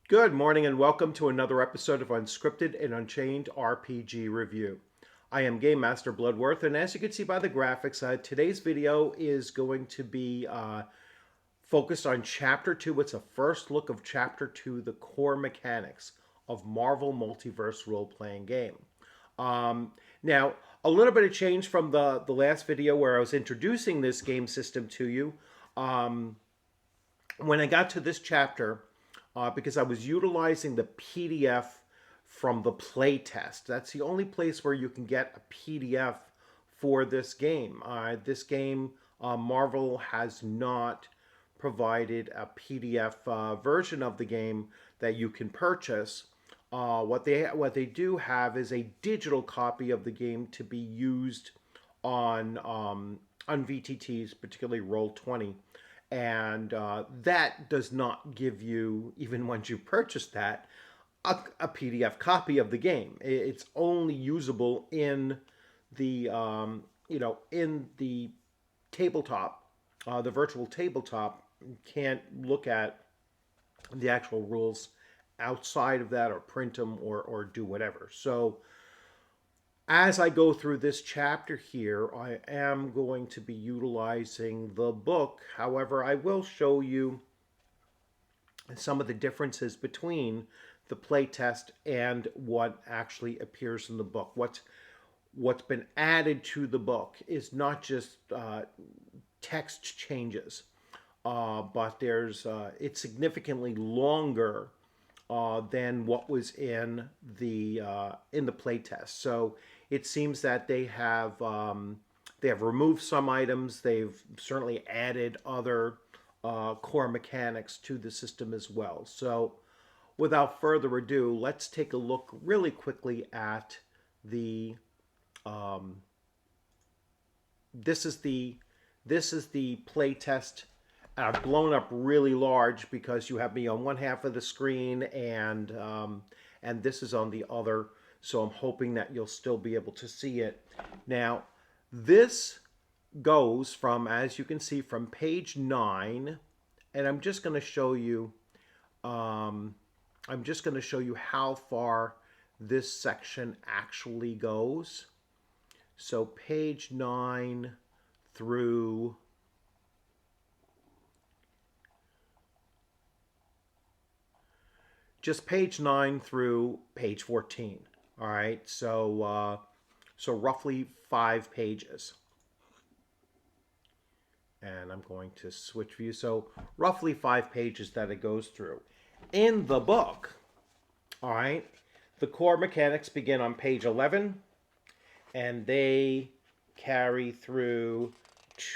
Good morning and welcome to another episode of Unscripted and Unchained RPG Review. I am Game Master Bloodworth, and as you can see by the graphics, today's video is going to be focused on Chapter 2. It's a first look of Chapter 2, the core mechanics of Marvel Multiverse role-playing game. Now, a little bit of change from the last video where I was introducing this game system to you. When I got to this chapter, because I was utilizing the PDF from the playtest. That's the only place where you can get a PDF for this game. Marvel has not provided a PDF version of the game that you can purchase. What they do have is a digital copy of the game to be used on VTTs, particularly Roll20, and that does not give you, even once you purchase that, a PDF copy of the game. It's only usable in the in the tabletop, the virtual tabletop. You can't look at the actual rules outside of that or print them or do whatever. So as I go through this chapter here, I am going to be utilizing the book. However, I will show you some of the differences between the playtest and what actually appears in the book. What's been added to the book is not just text changes, but it's significantly longer than what was in the playtest. So it seems that they have removed some items. They've certainly added other core mechanics to the system as well. So without further ado, let's take a look really quickly at the this is the playtest. I've blown up really large because you have me on one half of the screen and this is on the other. So I'm hoping that you'll still be able to see it. Now, this goes from, as you can see, from page 9, and I'm just going to show you. I'm just going to show you how far this section actually goes. So page 9 through just page 9 through page 14. All right, so roughly 5 pages. And I'm going to switch view. So roughly 5 pages that it goes through. In the book, all right, the core mechanics begin on page 11, and they carry through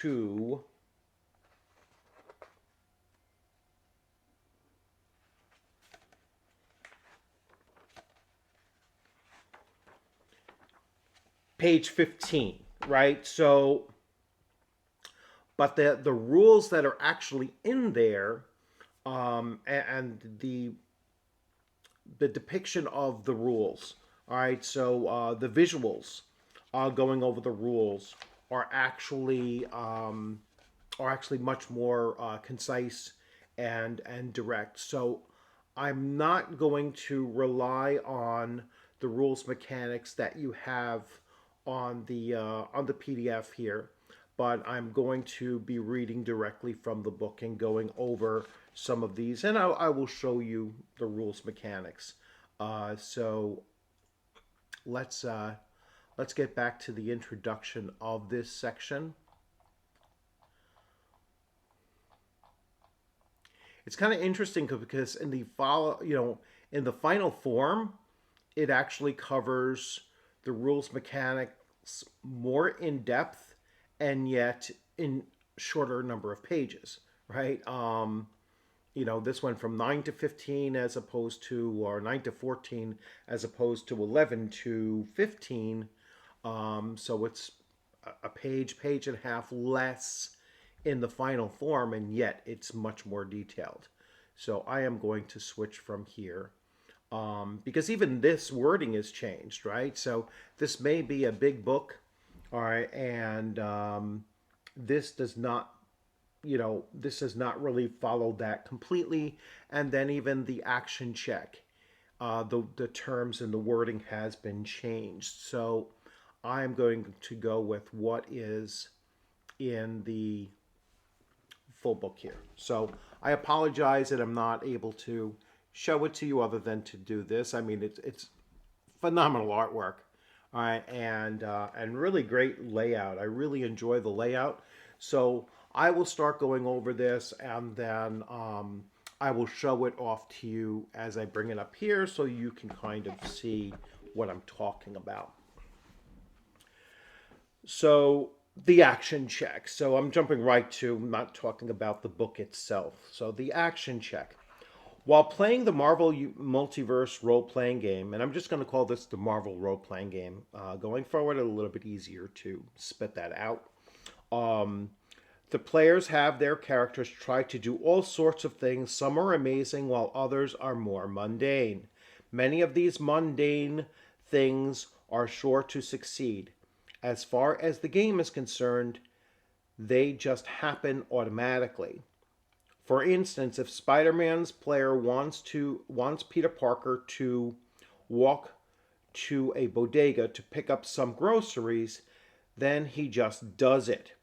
to page 15, right? So, but the rules that are actually in there, and the depiction of the rules, all right. So the visuals going over the rules are actually much more concise and direct. So I'm not going to rely on the rules mechanics that you have on the PDF here, but I'm going to be reading directly from the book and going over some of these, and I will show you the rules mechanics. So let's get back to the introduction of this section. It's kind of interesting because in in the final form, it actually covers the rules mechanics more in depth and yet in shorter number of pages, right? This went from 9 to 15 as opposed to, or 9 to 14 as opposed to 11 to 15. So it's a page and a half less in the final form, and yet it's much more detailed. So I am going to switch from here because even this wording is changed, right? So this may be a big book, all right, and this does not this has not really followed that completely. And then even the action check, the terms and the wording has been changed. So I'm going to go with what is in the full book here. So I apologize that I'm not able to show it to you other than to do this. I mean, it's phenomenal artwork, all right, and really great layout. I really enjoy the layout. So I will start going over this, and then I will show it off to you as I bring it up here, so you can kind of see what I'm talking about. So the action check. So I'm jumping right to, I'm not talking about the book itself. So the action check. While playing the Marvel Multiverse role playing game, and I'm just going to call this the Marvel role playing game, going forward, a little bit easier to spit that out. Um, the players have their characters try to do all sorts of things. Some are amazing, while others are more mundane. Many of these mundane things are sure to succeed. As far as the game is concerned, they just happen automatically. For instance, if Spider-Man's player wants Peter Parker to walk to a bodega to pick up some groceries, then he just does it.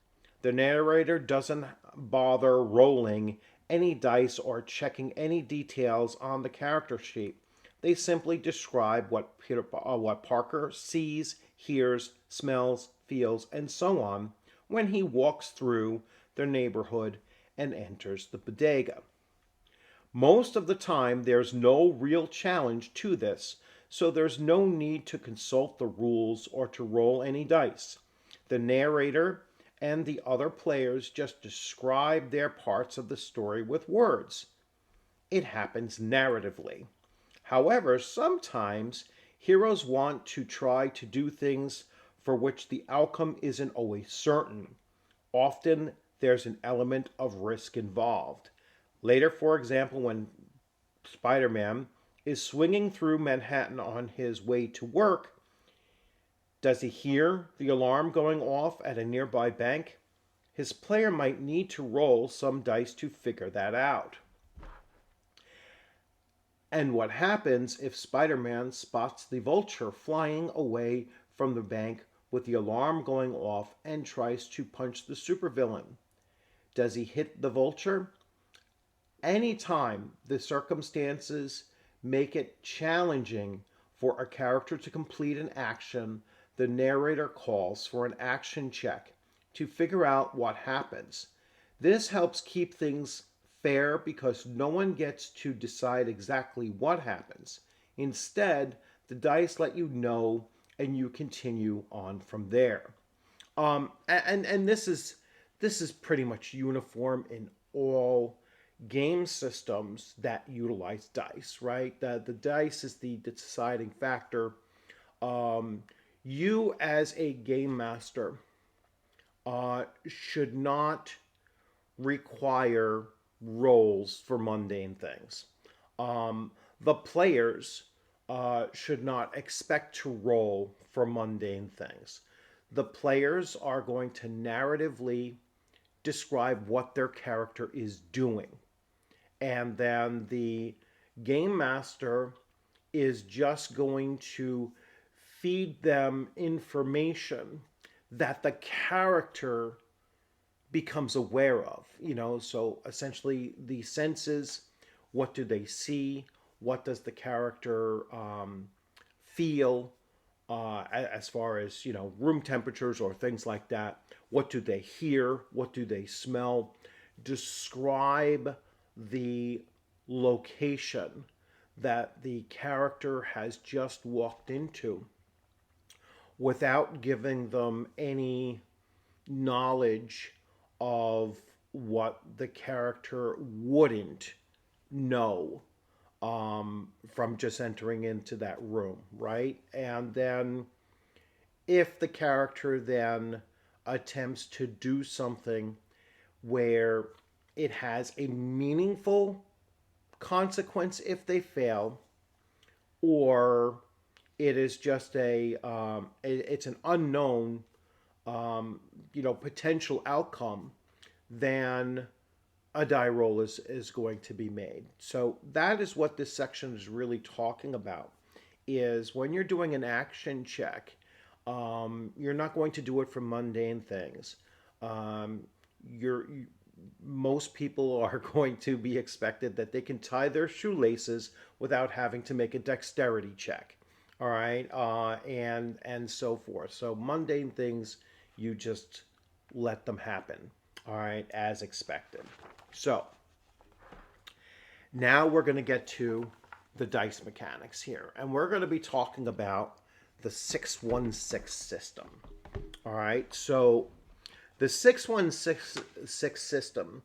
The narrator doesn't bother rolling any dice or checking any details on the character sheet. They simply describe what Parker sees, hears, smells, feels, and so on when he walks through their neighborhood and enters the bodega. Most of the time, there's no real challenge to this, so there's no need to consult the rules or to roll any dice. The narrator and the other players just describe their parts of the story with words. It happens narratively. However, sometimes heroes want to try to do things for which the outcome isn't always certain. Often there's an element of risk involved. Later, for example, when Spider Man is swinging through Manhattan on his way to work, does he hear the alarm going off at a nearby bank? His player might need to roll some dice to figure that out. And what happens if Spider Man spots the vulture flying away from the bank with the alarm going off and tries to punch the supervillain? Does he hit the vulture? Anytime the circumstances make it challenging for a character to complete an action, the narrator calls for an action check to figure out what happens. This helps keep things fair because no one gets to decide exactly what happens. Instead, the dice let you know and you continue on from there. And this is pretty much uniform in all game systems that utilize dice, right? The dice is the deciding factor. You as a game master should not require rolls for mundane things. The players should not expect to roll for mundane things. The players are going to narratively describe what their character is doing. And then the game master is just going to feed them information that the character becomes aware of. So essentially the senses, what do they see? What does the character feel as far as, room temperatures or things like that? What do they hear? What do they smell? Describe the location that the character has just walked into without giving them any knowledge of what the character wouldn't know from just entering into that room, right? And then if the character then attempts to do something where it has a meaningful consequence if they fail, or it is just it's an unknown potential outcome, then a die roll is going to be made. So that is what this section is really talking about, is when you're doing an action check, you're not going to do it for mundane things. Um, Most people are going to be expected that they can tie their shoelaces without having to make a dexterity check. All right, and so forth. So mundane things, you just let them happen. All right, as expected. So now we're going to get to the dice mechanics here, and we're going to be talking about the 616 system. All right, so the 616 system,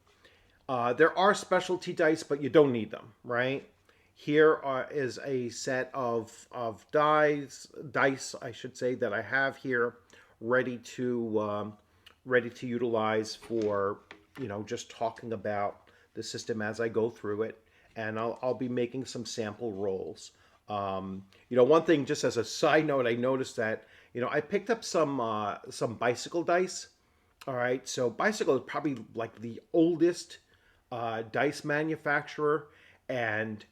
there are specialty dice, but you don't need them, right? Here is a set of dice, I should say, that I have here ready to utilize for, just talking about the system as I go through it, and I'll be making some sample rolls. One thing, just as a side note, I noticed that I picked up some bicycle dice. All right, so bicycle is probably like the oldest dice manufacturer, and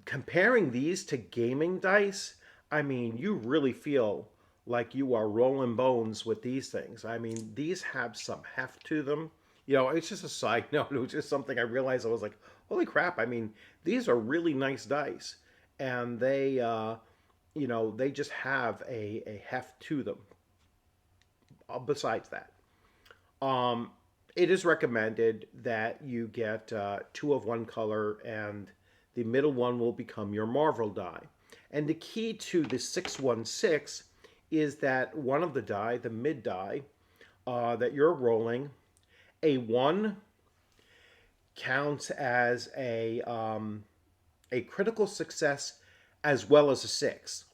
comparing these to gaming dice, I mean, you really feel like you are rolling bones with these things. I mean, these have some heft to them. It's just a side note. It was just something I realized. I was like, holy crap. I mean, these are really nice dice. And they just have a heft to them. Besides that, it is recommended that you get two of one color, and the middle one will become your Marvel die. And the key to the 616 is that one of the die, the mid die, that you're rolling, a 1 counts as a critical success as well as a 6.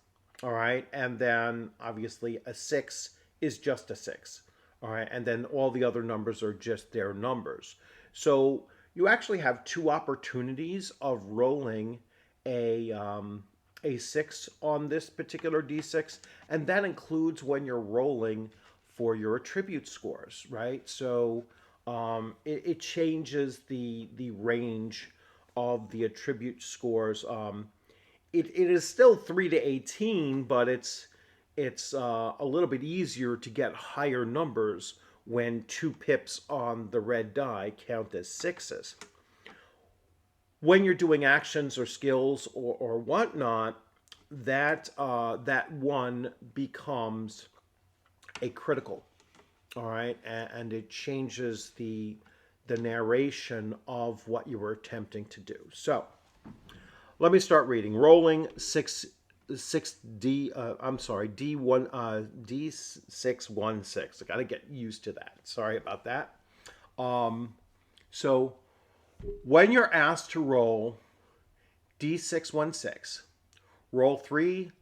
All right, and then obviously a 6 is just a 6. All right, and then all the other numbers are just their numbers. So you actually have two opportunities of rolling a 6 on this particular D6, and that includes when you're rolling for your attribute scores, right? So it changes the range of the attribute scores. It is still 3 to 18, but it's a little bit easier to get higher numbers when 2 pips on the red die count as 6s. When you're doing actions or skills or whatnot, that 1 becomes a critical. All right, and it changes the narration of what you were attempting to do. So let me start reading. Rolling D616. I got to get used to that. Sorry about that. So when you're asked to roll D616, roll 3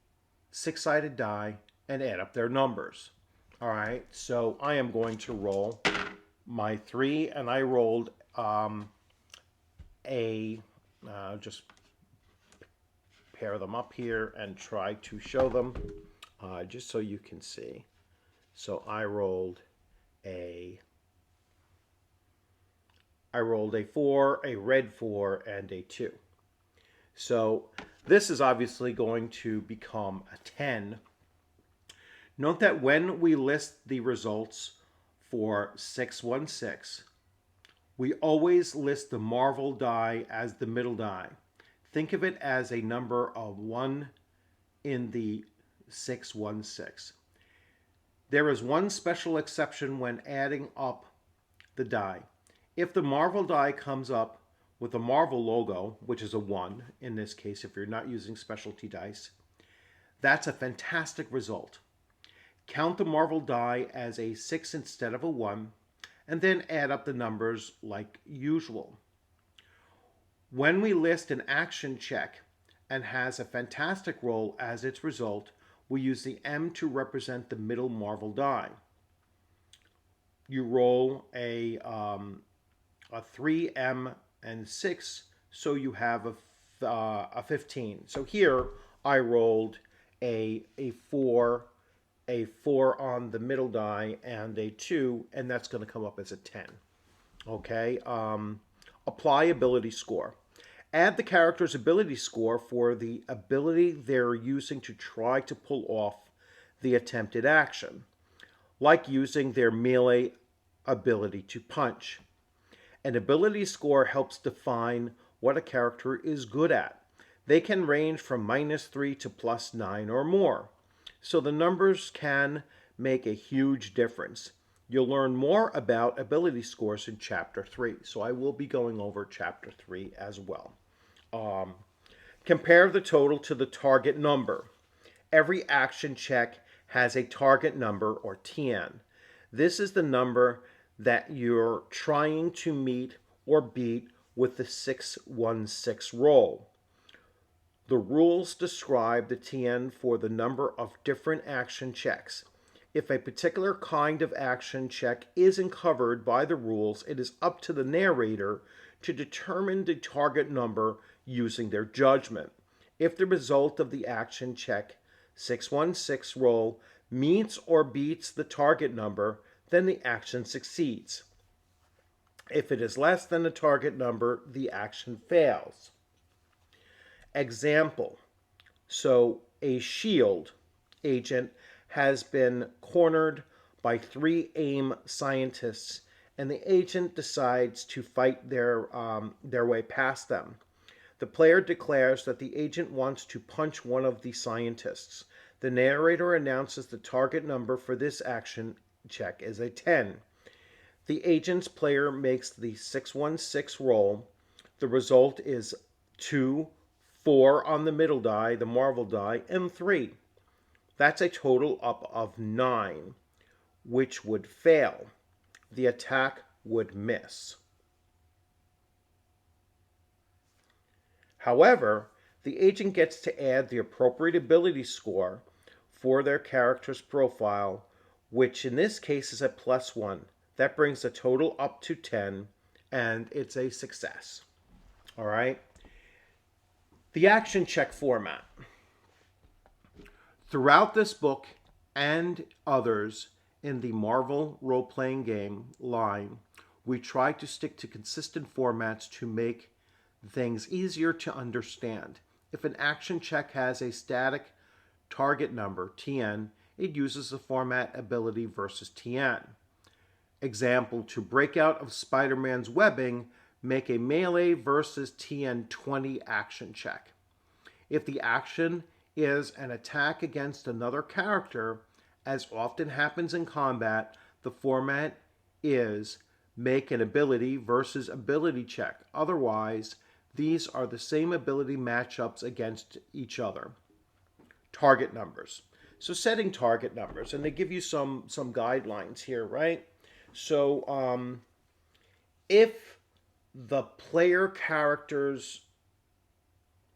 6-sided die and add up their numbers. All right, so I am going to roll my 3, and I rolled just pair them up here and try to show them just so you can see. So I rolled a 4, a red 4, and a 2. So this is obviously going to become a 10. Note that when we list the results for 616, we always list the Marvel die as the middle die. Think of it as a number of 1 in the 616. There is one special exception when adding up the die. If the Marvel die comes up with a Marvel logo, which is a 1 in this case if you're not using specialty dice, that's a fantastic result. Count the Marvel die as a 6 instead of a 1, and then add up the numbers like usual. When we list an action check and has a fantastic roll as its result, we use the M to represent the middle Marvel die. You roll a 3, M, and 6, so you have a 15. So here I rolled a 4 on the middle die and a 2, and that's going to come up as a 10. Okay, Appliability Score. Add the character's ability score for the ability they're using to try to pull off the attempted action, like using their melee ability to punch. An ability score helps define what a character is good at. They can range from -3 to +9 or more. So the numbers can make a huge difference. You'll learn more about ability scores in Chapter 3. So I will be going over Chapter 3 as well. Um, Compare the total to the target number. Every action check has a target number, or TN. This is the number that you're trying to meet or beat with the 616 roll. The rules describe the TN for the number of different action checks. If a particular kind of action check isn't covered by the rules, it is up to the narrator to determine the target number using their judgment. If the result of the action check 616 roll meets or beats the target number, then the action succeeds. If it is less than the target number, the action fails. Example. So a shield agent has been cornered by 3 AIM scientists, and the agent decides to fight their way past them. The player declares that the agent wants to punch one of the scientists. The narrator announces the target number for this action check is a 10. The agent's player makes the 616 roll. The result is 2, 4 on the middle die, the Marvel die, and 3. That's a total up of 9, which would fail. The attack would miss. However, the agent gets to add the appropriate ability score for their character's profile, which in this case is a +1. That brings the total up to 10, and it's a success. All right? The action check format. Throughout this book and others in the Marvel role-playing game line, we try to stick to consistent formats to make things easier to understand. If an action check has a static target number, TN, it uses the format ability versus TN. Example, to break out of Spider-Man's webbing, make a melee versus TN 20 action check. If the action is an attack against another character, as often happens in combat, the format is make an ability versus ability check. Otherwise, these are the same ability matchups against each other. Target numbers. So setting target numbers, and they give you some guidelines here, right? So if the player character's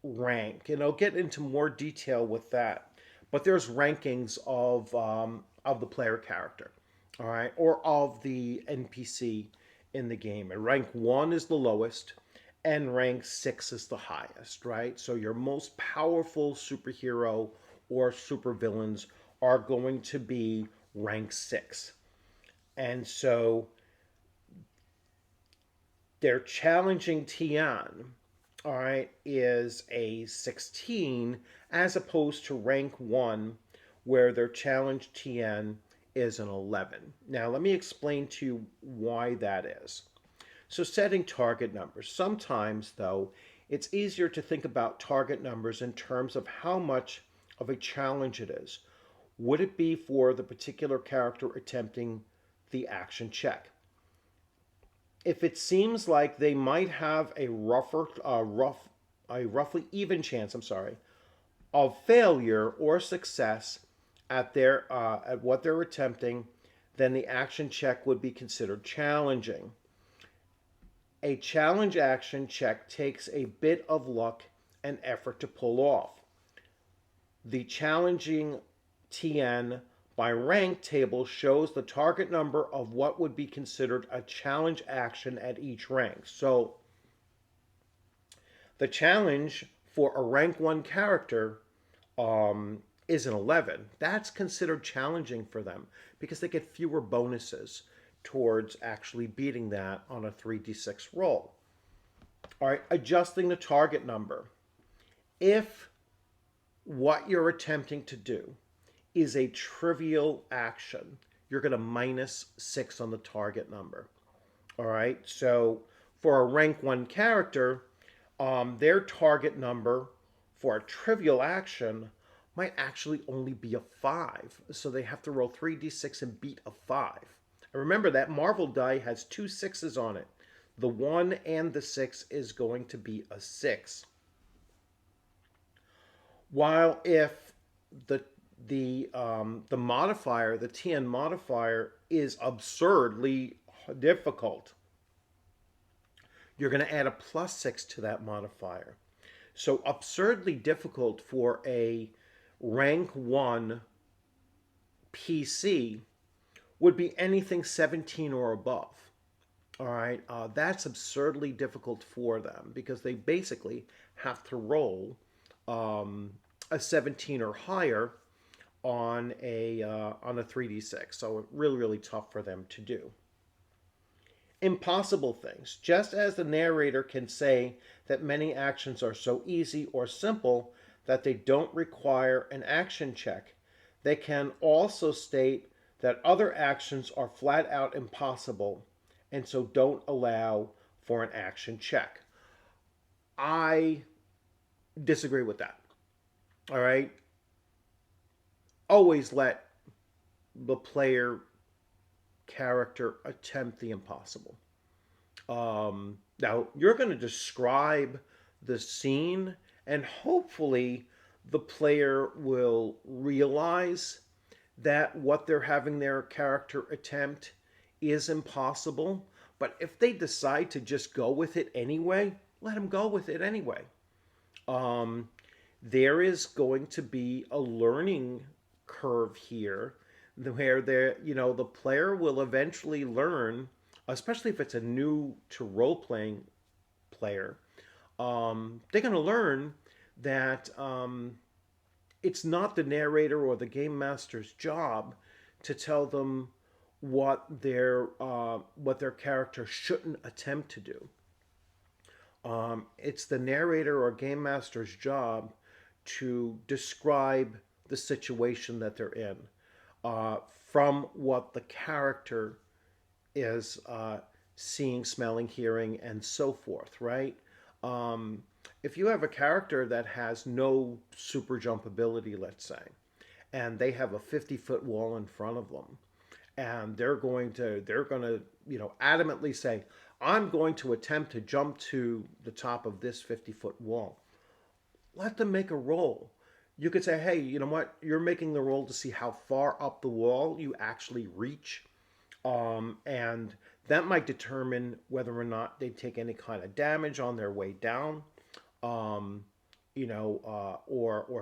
rank, and I'll get into more detail with that, but there's rankings of the player character, all right, or of the NPC in the game. And rank 1 is the lowest, and rank 6 is the highest, right? So your most powerful superhero or supervillains are going to be rank 6. And so their challenging TN, all right, is a 16 as opposed to rank 1 where their challenge TN is an 11. Now let me explain to you why that is. So setting target numbers. Sometimes, though, it's easier to think about target numbers in terms of how much of a challenge it is. Would it be for the particular character attempting the action check? If it seems like they might have a roughly even chance, of failure or success at what they're attempting, then the action check would be considered challenging. A challenge action check takes a bit of luck and effort to pull off. The challenging TN by rank table shows the target number of what would be considered a challenge action at each rank. So the challenge for a rank 1 character is an 11. That's considered challenging for them because they get fewer bonuses towards actually beating that on a 3d6 roll. All right, adjusting the target number. If what you're attempting to do is a trivial action, you're going to -6 on the target number. All right, so for a rank 1 character, their target number for a trivial action might actually only be a 5. So they have to roll 3d6 and beat a 5. And remember that Marvel die has 2 6s on it. The 1 and the 6 is going to be a 6. While if the modifier, the TN modifier, is absurdly difficult, you're going to add a +6 to that modifier. So absurdly difficult for a rank 1 PC would be anything 17 or above. All right, that's absurdly difficult for them because they basically have to roll a 17 or higher on a 3d6. So really, really tough for them to do. Impossible things. Just as the narrator can say that many actions are so easy or simple that they don't require an action check, they can also state that other actions are flat out impossible and so don't allow for an action check. I disagree with that. All right? Always let the player character attempt the impossible. Now, you're going to describe the scene, and hopefully the player will realize that what they're having their character attempt is impossible. But if they decide to just go with it anyway, let them go with it anyway. There is going to be a learning curve here where the player will eventually learn, especially if it's a new to role-playing player, they're going to learn that it's not the narrator or the game master's job to tell them what their character shouldn't attempt to do. It's the narrator or game master's job to describe the situation that they're in from what the character is seeing, smelling, hearing, and so forth, right? If you have a character that has no super jump ability, let's say, and they have a 50-foot wall in front of them, and they're going to adamantly say, I'm going to attempt to jump to the top of this 50-foot wall. Let them make a roll. You could say, hey, you know what? You're making the roll to see how far up the wall you actually reach. And that might determine whether or not they take any kind of damage on their way down. Or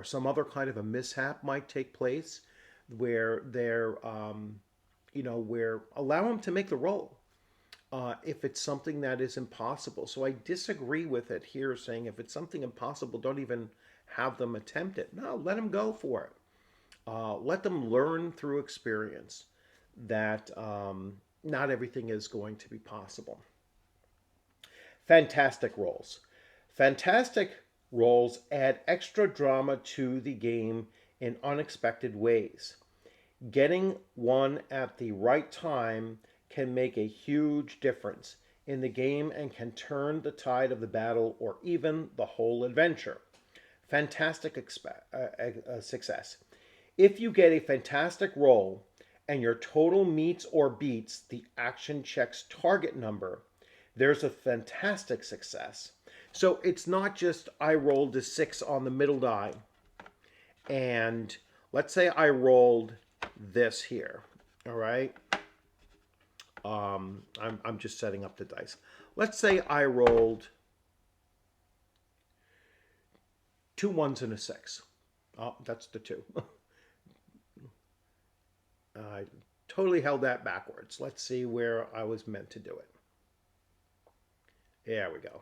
some other kind of a mishap might take place where they're, where allow them to make the roll. If it's something that is impossible. So I disagree with it here, saying if it's something impossible, don't even have them attempt it. No, let them go for it. Let them learn through experience that not everything is going to be possible. Fantastic rolls. Fantastic rolls add extra drama to the game in unexpected ways. Getting one at the right time can make a huge difference in the game and can turn the tide of the battle or even the whole adventure. Fantastic success. If you get a fantastic roll and your total meets or beats the action check's target number, there's a fantastic success. So it's not just I rolled a 6 on the middle die, and let's say I rolled this here, all right? I'm just setting up the dice. Let's say I rolled 2 1s and a 6. Oh, that's the 2. I totally held that backwards. Let's see where I was meant to do it. There we go.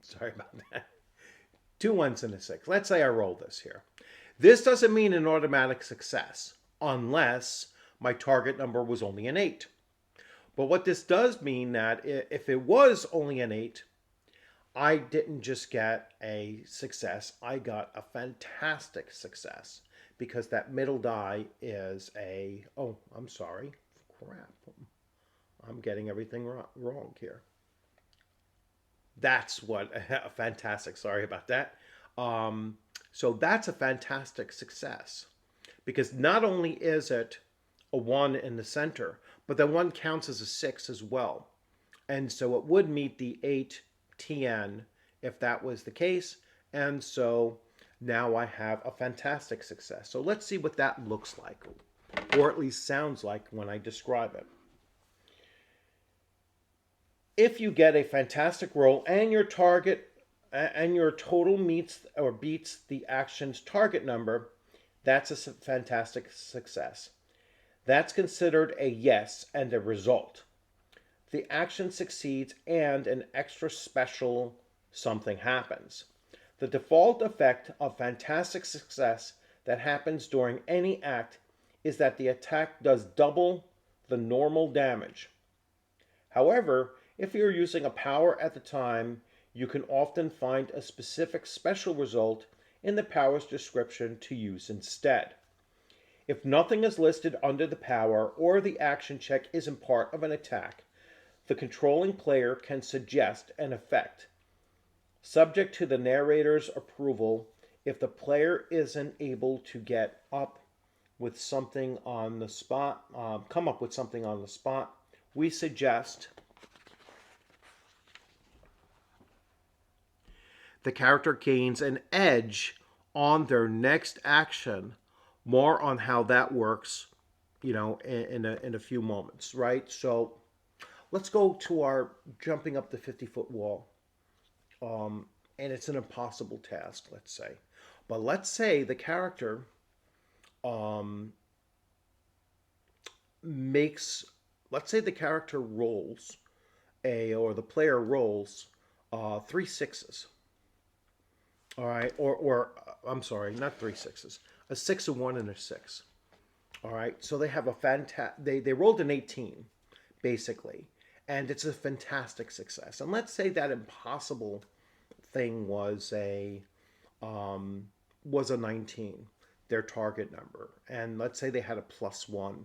Sorry about that. 2 1s and a 6. Let's say I roll this here. This doesn't mean an automatic success unless my target number was only an 8. But what this does mean that if it was only an 8, I didn't just get a success, I got a fantastic success because that middle die is a, oh, I'm sorry, crap. I'm getting everything wrong here. That's what a fantastic, sorry about that. So that's a fantastic success because not only is it a 1 in the center, but the 1 counts as a 6 as well. And so it would meet the 8 TN if that was the case. And so now I have a fantastic success. So let's see what that looks like, or at least sounds like when I describe it. If you get a fantastic roll and your total meets or beats the action's target number, that's a fantastic success. That's considered a yes and a result. The action succeeds and an extra special something happens. The default effect of fantastic success that happens during any act is that the attack does double the normal damage. However, if you're using a power at the time, you can often find a specific special result in the power's description to use instead. If nothing is listed under the power or the action check isn't part of an attack, the controlling player can suggest an effect, subject to the narrator's approval. If the player isn't able to get up with something on the spot, come up with something on the spot, we suggest the character gains an edge on their next action. More on how that works, in a few moments, right? So let's go to our jumping up the 50-foot wall. And it's an impossible task, let's say. But let's say the character let's say the character rolls or the player rolls 3 6s. All right, or I'm sorry, not 3 6s. A 6, a 1, and a 6. All right, so they have they rolled an 18, basically, and it's a fantastic success. And let's say that impossible thing was a 19, their target number, and let's say they had a +1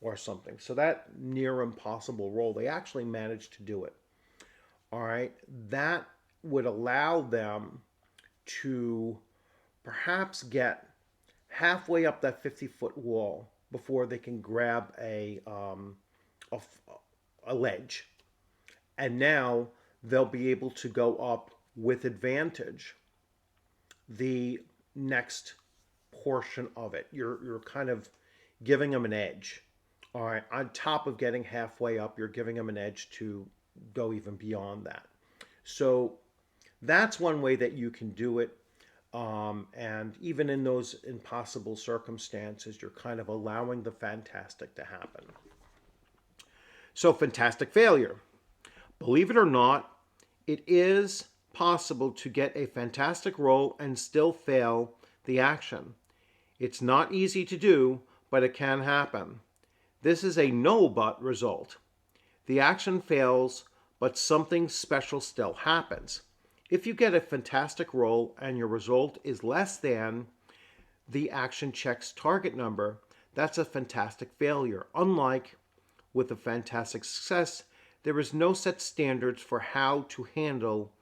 or something. So that near impossible roll, they actually managed to do it. All right, that would allow them to perhaps get halfway up that 50-foot wall before they can grab a ledge. And now they'll be able to go up with advantage the next portion of it. You're kind of giving them an edge. All right, on top of getting halfway up, you're giving them an edge to go even beyond that. So that's one way that you can do it. And even in those impossible circumstances, you're kind of allowing the fantastic to happen. So, fantastic failure. Believe it or not, it is possible to get a fantastic roll and still fail the action. It's not easy to do, but it can happen. This is a no but result. The action fails, but something special still happens. If you get a fantastic roll and your result is less than the action check's target number, that's a fantastic failure. Unlike with a fantastic success, there is no set standards for how to handle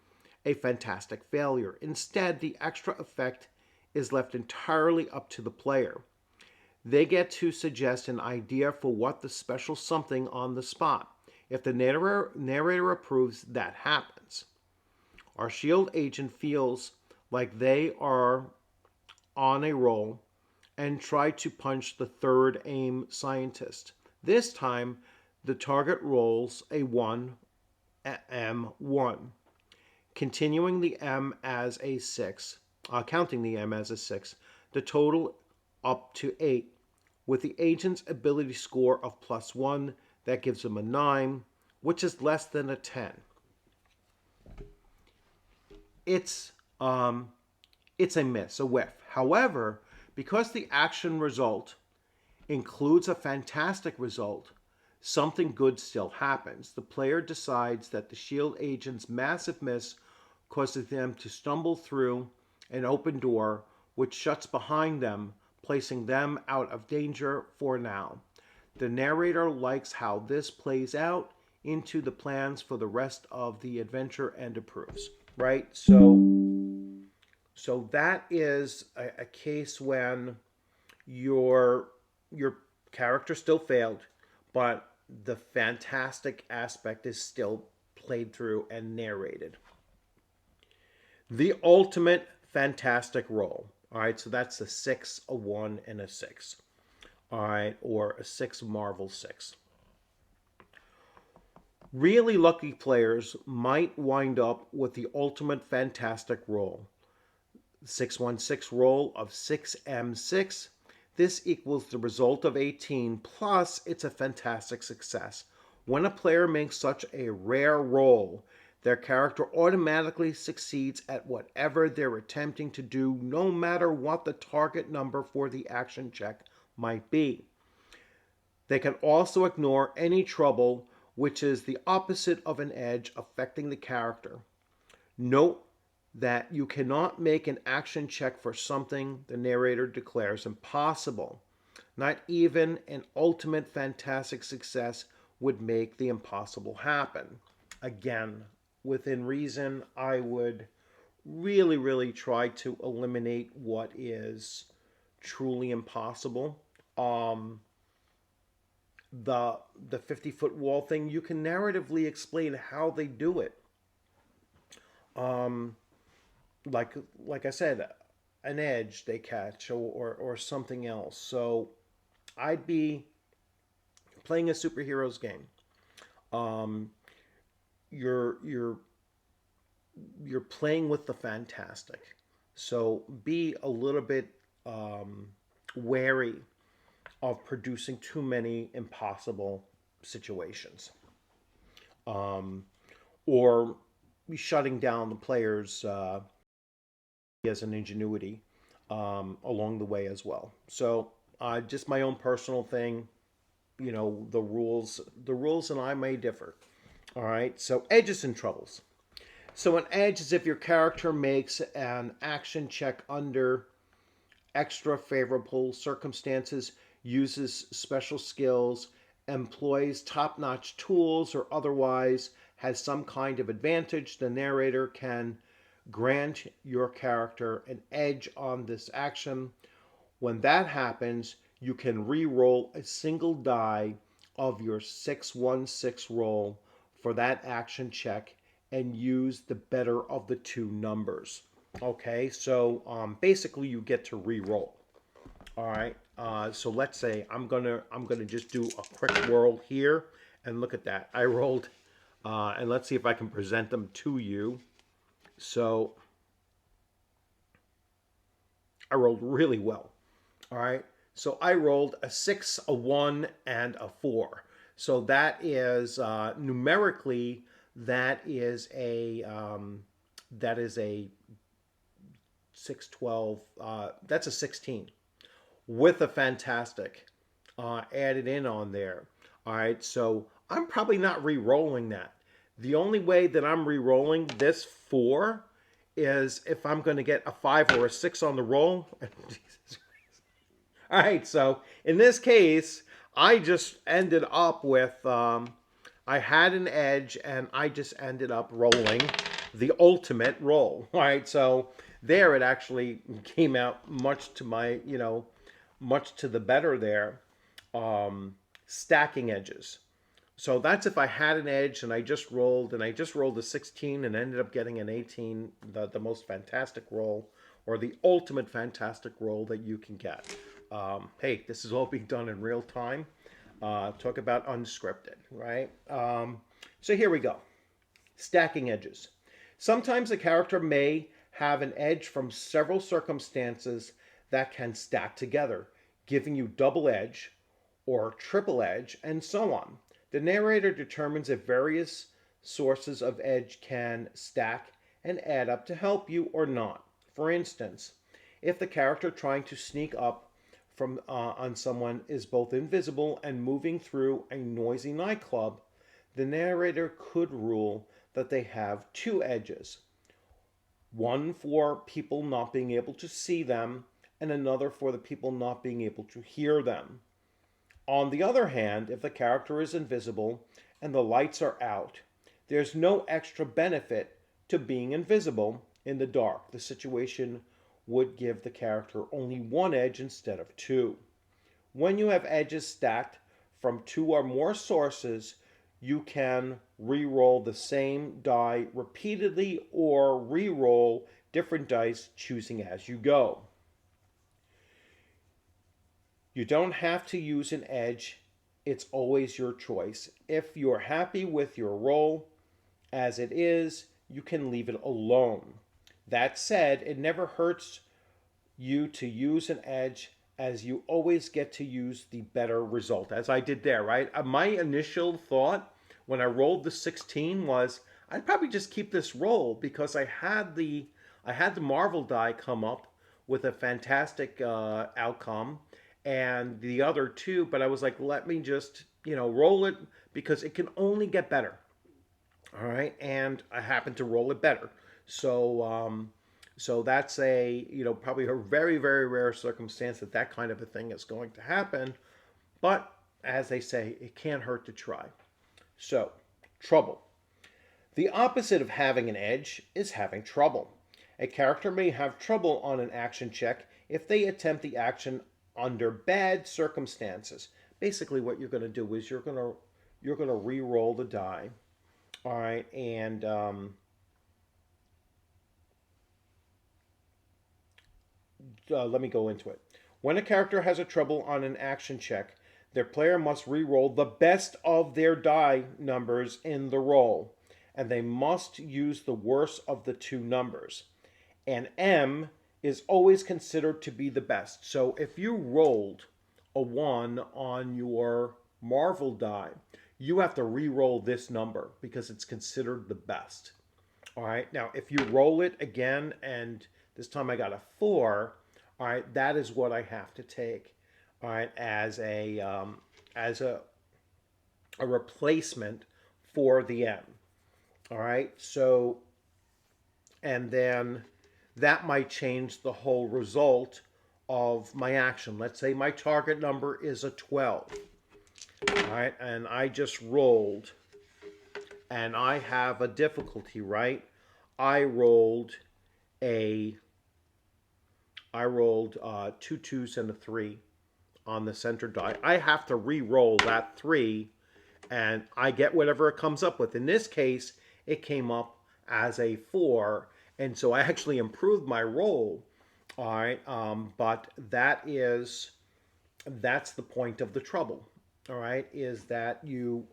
a fantastic failure. Instead, the extra effect is left entirely up to the player. They get to suggest an idea for what the special something on the spot. If the narrator approves, that happens. Our shield agent feels like they are on a roll and try to punch the third aim scientist. This time, the target rolls a 1, M1, continuing the M as a 6, counting the M as a 6, the total up to 8. With the agent's ability score of +1, that gives them a 9, which is less than a 10. It's a miss, a whiff. However, because the action result includes a fantastic result, something good still happens. The player decides that the shield agent's massive miss causes them to stumble through an open door, which shuts behind them, placing them out of danger for now. The narrator likes how this plays out into the plans for the rest of the adventure and approves. Right? So that is a case when your character still failed, but the fantastic aspect is still played through and narrated. The ultimate fantastic roll. All right, so that's a 6, a 1, and a 6. All right, or a 6 Marvel 6. Really lucky players might wind up with the ultimate fantastic roll. 616 roll of 6M6. This equals the result of 18, plus it's a fantastic success. When a player makes such a rare roll, their character automatically succeeds at whatever they're attempting to do, no matter what the target number for the action check might be. They can also ignore any trouble, which is the opposite of an edge affecting the character. Note that you cannot make an action check for something the narrator declares impossible. Not even an ultimate fantastic success would make the impossible happen. Again, within reason, I would really try to eliminate what is truly impossible. The 50-foot wall thing, you can narratively explain how they do it. Like I said, an edge they catch or something else. So I'd be playing a superheroes game. You're playing with the fantastic. So be a little bit wary of producing too many impossible situations, or shutting down the players' as an ingenuity along the way as well. So just my own personal thing. The rules and I may differ. All right. So edges and troubles. So an edge is if your character makes an action check under extra favorable circumstances, uses special skills, employs top-notch tools, or otherwise has some kind of advantage. The narrator can grant your character an edge on this action. When that happens, you can re-roll a single die of your 616 roll for that action check and use the better of the two numbers. Okay, so basically you get to re-roll. All right, so let's say I'm gonna just do a quick whirl here, and look at that. I rolled, and let's see if I can present them to you. So I rolled really well. All right. So I rolled a 6, a 1, and a 4. So that is numerically that is a 6, 12. That's a 16 with a fantastic added in on there. All right. So I'm probably not re-rolling that. The only way that I'm re-rolling this 4 is if I'm going to get a 5 or a 6 on the roll. All right, so in this case, I just ended up with, I had an edge and I just ended up rolling the ultimate roll. All right, so there it actually came out much to my, much to the better there. Stacking edges. So that's if I had an edge and I just rolled a 16 and ended up getting an 18, the most fantastic roll or the ultimate fantastic roll that you can get. Hey, this is all being done in real time. Talk about unscripted, right? So here we go. Stacking edges. Sometimes a character may have an edge from several circumstances that can stack together, giving you double edge or triple edge and so on. The narrator determines if various sources of edge can stack and add up to help you or not. For instance, if the character trying to sneak up from on someone is both invisible and moving through a noisy nightclub, the narrator could rule that they have two edges, one for people not being able to see them, and another for the people not being able to hear them. On the other hand, if the character is invisible and the lights are out, there's no extra benefit to being invisible in the dark. The situation would give the character only one edge instead of two. When you have edges stacked from two or more sources, you can re-roll the same die repeatedly or re-roll different dice, choosing as you go. You don't have to use an edge. It's always your choice. If you're happy with your roll as it is, you can leave it alone. That said, it never hurts you to use an edge, as you always get to use the better result, as I did there, right? My initial thought when I rolled the 16 was I'd probably just keep this roll because I had the Marvel die come up with a fantastic outcome, and the other two, but I was like, let me just roll it because it can only get better. All right, and I happened to roll it better, so that's probably a very, very rare circumstance that kind of a thing is going to happen. But as they say, it can't hurt to try. So, trouble. The opposite of having an edge is having trouble. A character may have trouble on an action check if they attempt the action under bad circumstances. Basically, what you're going to do is you're going to re-roll the die. All right, and let me go into it. When a character has a trouble on an action check, their player must re-roll the best of their die numbers in the roll, and they must use the worst of the two numbers. An M is always considered to be the best. So if you rolled a 1 on your Marvel die, you have to re-roll this number because it's considered the best. All right. Now, if you roll it again, and this time I got a 4, all right, that is what I have to take, all right, as a replacement for the M. All right. So, and then that might change the whole result of my action. Let's say my target number is a 12. All right, and I just rolled, and I have a difficulty, right? I rolled two 2s and a 3 on the center die. I have to re-roll that 3, and I get whatever it comes up with. In this case, it came up as a 4, and so I actually improved my roll. All right, but that's the point of the trouble. All right, is that you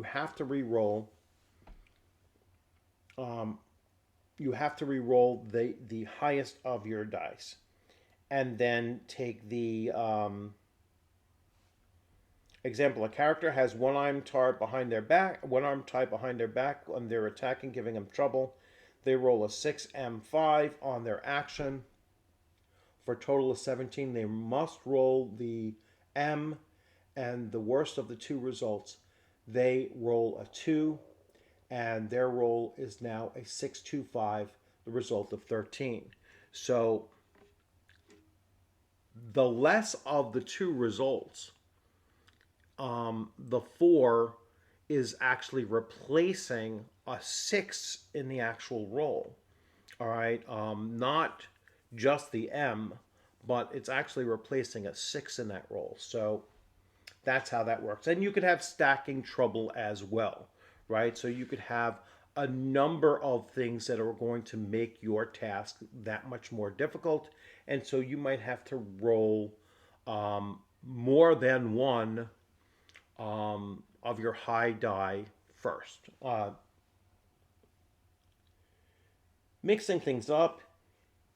have to re-roll. You have to re-roll the highest of your dice, and then take the example. A character has one arm tied behind their back, when they're attacking, giving them trouble. They roll a 6M5 on their action. For a total of 17, they must roll the M, and the worst of the two results. They roll a 2, and their roll is now a 6-2-5, the result of 13. So the less of the two results, the 4 is actually replacing a 6 in the actual roll. All right, not just the M, but it's actually replacing a 6 in that roll. So that's how that works. And you could have stacking trouble as well, right? So you could have a number of things that are going to make your task that much more difficult. And so you might have to roll more than one of your high die first. Mixing things up,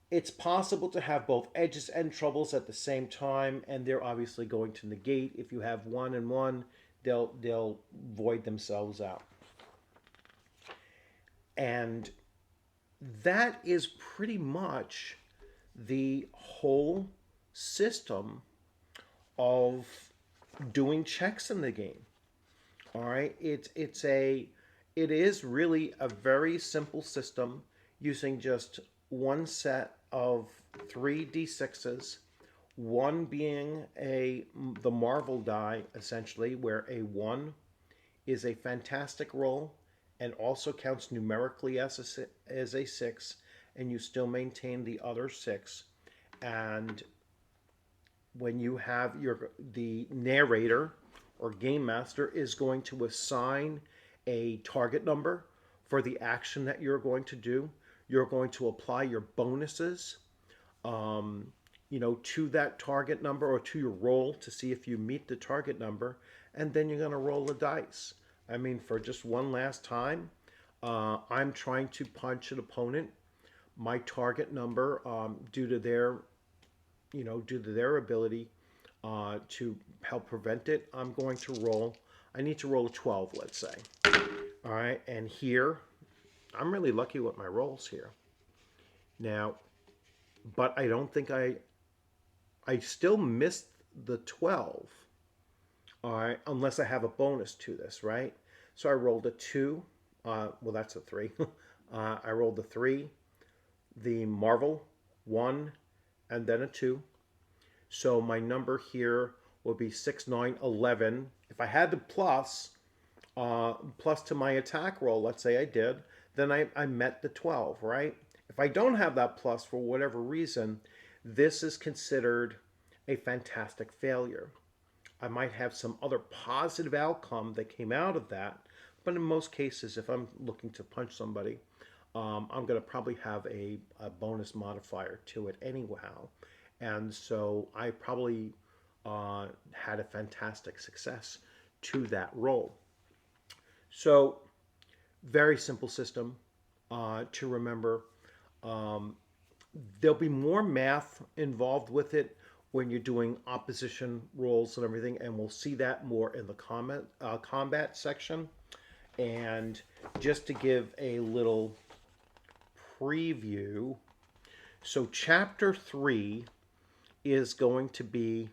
it's possible to have both edges and troubles at the same time, and they're obviously going to negate. If you have 1 and 1, they'll void themselves out. And that is pretty much the whole system of doing checks in the game. All right, it is really a very simple system using just one set of three d6s, one being the Marvel die essentially, where a one is a fantastic roll and also counts numerically as a six, and you still maintain the other six. And when you have the narrator or game master is going to assign a target number for the action that you're going to do. You're going to apply your bonuses, to that target number or to your roll to see if you meet the target number, and then you're going to roll the dice. I mean, for just one last time, I'm trying to punch an opponent. My target number, due to their ability to help prevent it, I'm going to roll. I need to roll a 12, let's say. All right, and here, I'm really lucky with my rolls here. Now, but I don't think I still missed the 12. All right, unless I have a bonus to this, right? So I rolled a 2. Well, that's a 3. I rolled a 3, the Marvel, 1, and then a 2. So my number here will be 6, 9, 11. If I had the plus to my attack roll, let's say I did, then I met the 12, right? If I don't have that plus for whatever reason, this is considered a fantastic failure. I might have some other positive outcome that came out of that, but in most cases, if I'm looking to punch somebody, I'm going to probably have a bonus modifier to it anyhow. And so I probably had a fantastic success to that roll. So, very simple system to remember. There'll be more math involved with it when you're doing opposition rolls and everything, and we'll see that more in the combat section. And just to give a little preview, so chapter 3 is going to be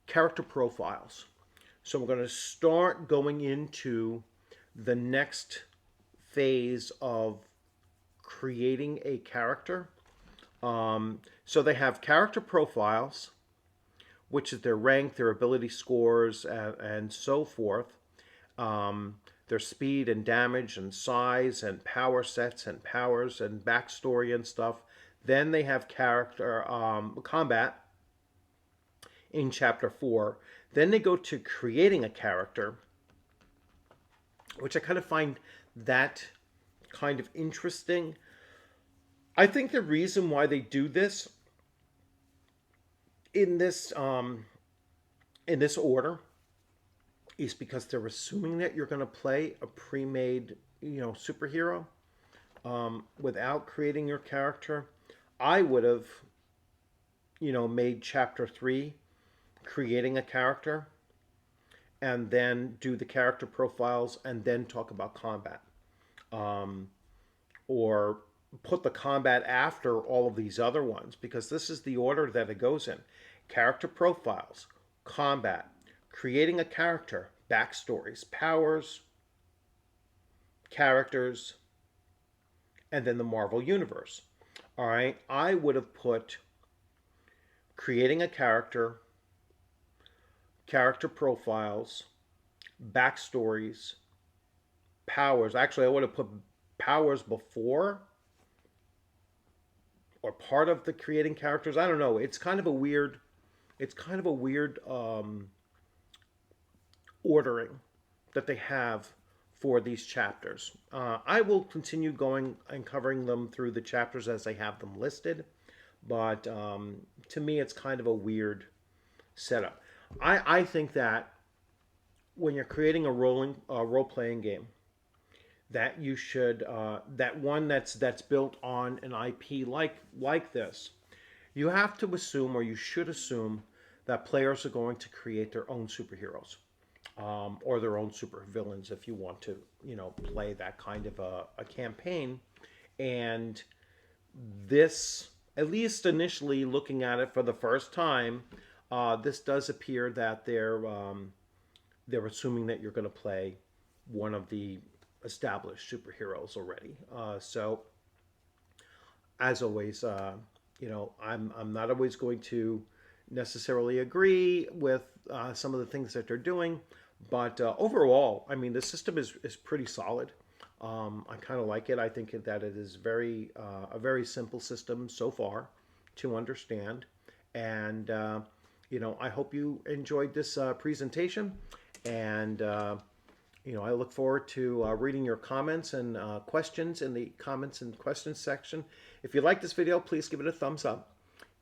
character profiles. So we're going to start going into the next phase of creating a character. So they have character profiles, which is their rank, their ability scores, and so forth. Their speed and damage and size and power sets and powers and backstory and stuff. Then they have character combat in chapter 4. Then they go to creating a character, which I kind of find that kind of interesting. I think the reason why they do this in this order is because they're assuming that you're going to play a pre-made, superhero without creating your character. I would have, made chapter 3 creating a character and then do the character profiles and then talk about combat. Or put the combat after all of these other ones, because this is the order that it goes in. Character profiles, combat, creating a character, backstories, powers, characters, and then the Marvel Universe. All right, I would have put creating a character, character profiles, backstories, powers. Actually, I would have put powers before or part of the creating characters. I don't know. It's kind of a weird ordering that they have for these chapters. I will continue going and covering them through the chapters as I have them listed, but to me it's kind of a weird setup. I think that when you're creating a role-playing game, that you should that one that's built on an IP like this, you have to assume, or you should assume, that players are going to create their own superheroes, or their own supervillains if you want to, play that kind of a campaign. And this at least initially looking at it for the first time, this does appear that they're assuming that you're going to play one of the established superheroes already. So as always, I'm not always going to necessarily agree with some of the things that they're doing, but overall, I mean, the system is pretty solid. I kind of like it. I think that it is a very simple system so far to understand, and I hope you enjoyed this presentation, and I look forward to reading your comments and questions in the comments and questions section. If you like this video, please give it a thumbs up.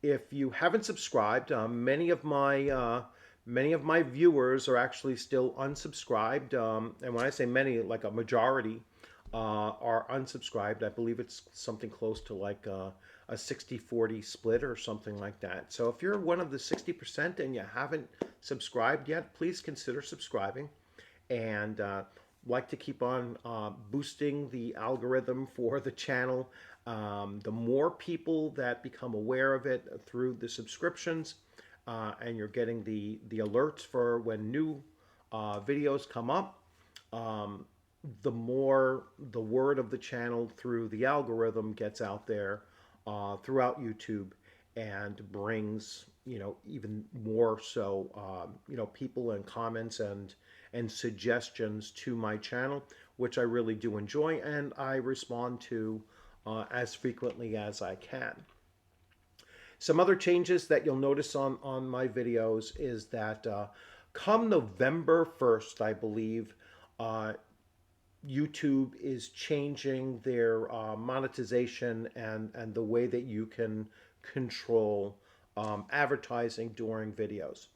If you haven't subscribed, many of my viewers are actually still unsubscribed, and when I say many, like a majority are unsubscribed. I believe it's something close to like a 60-40 split or something like that. So if you're one of the 60% and you haven't subscribed yet, please consider subscribing, and like to keep on boosting the algorithm for the channel. The more people that become aware of it through the subscriptions, and you're getting the alerts for when new videos come up, the more the word of the channel through the algorithm gets out there throughout YouTube, and brings even more so people and comments and suggestions to my channel, which I really do enjoy, and I respond to as frequently as I can. Some other changes that you'll notice on my videos is that come November 1st, I believe, YouTube is changing their monetization and the way that you can control advertising during videos.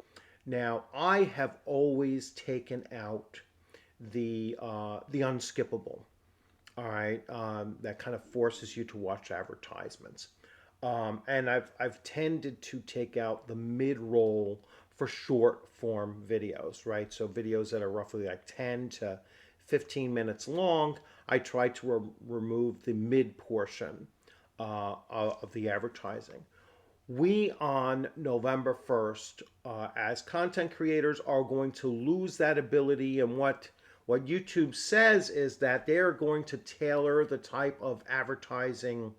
Now, I have always taken out the unskippable. All right, that kind of forces you to watch advertisements, and I've tended to take out the mid-roll for short form videos, right? So videos that are roughly like 10 to 15 minutes long. I try to remove the mid portion of the advertising. We on November 1st, as content creators, are going to lose that ability, and what YouTube says is that they're going to tailor the type of advertising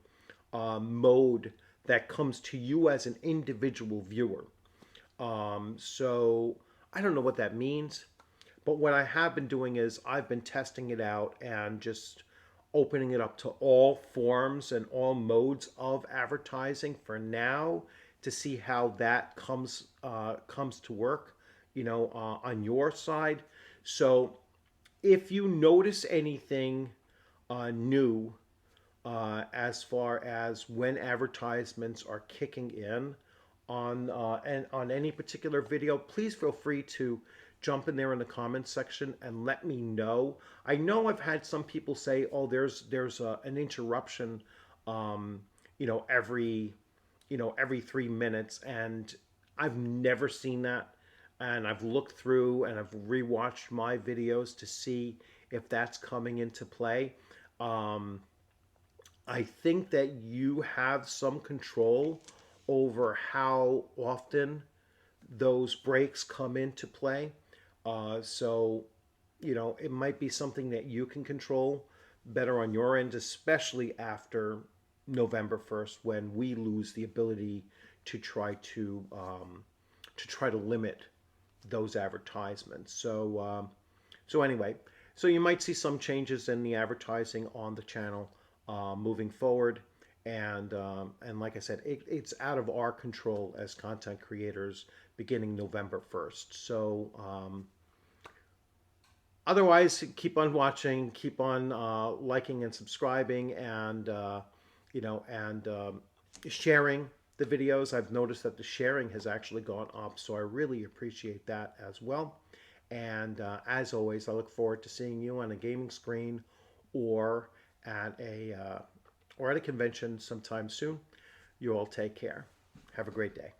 mode that comes to you as an individual viewer. So I don't know what that means, but what I have been doing is I've been testing it out and just opening it up to all forms and all modes of advertising for now, to see how that comes to work, on your side. So if you notice anything new as far as when advertisements are kicking in and on any particular video, please feel free to jump in there in the comments section and let me know. I know I've had some people say, "Oh, there's an interruption, every 3 minutes," and I've never seen that. And I've looked through and I've rewatched my videos to see if that's coming into play. I think that you have some control over how often those breaks come into play. So, it might be something that you can control better on your end, especially after November 1st, when we lose the ability to try to limit those advertisements. So anyway, so you might see some changes in the advertising on the channel moving forward, and like I said, it's out of our control as content creators beginning November 1st. So otherwise, keep on watching, keep on liking and subscribing, and sharing the videos. I've noticed that the sharing has actually gone up, so I really appreciate that as well. And as always, I look forward to seeing you on a gaming screen or at a convention sometime soon. You all take care. Have a great day.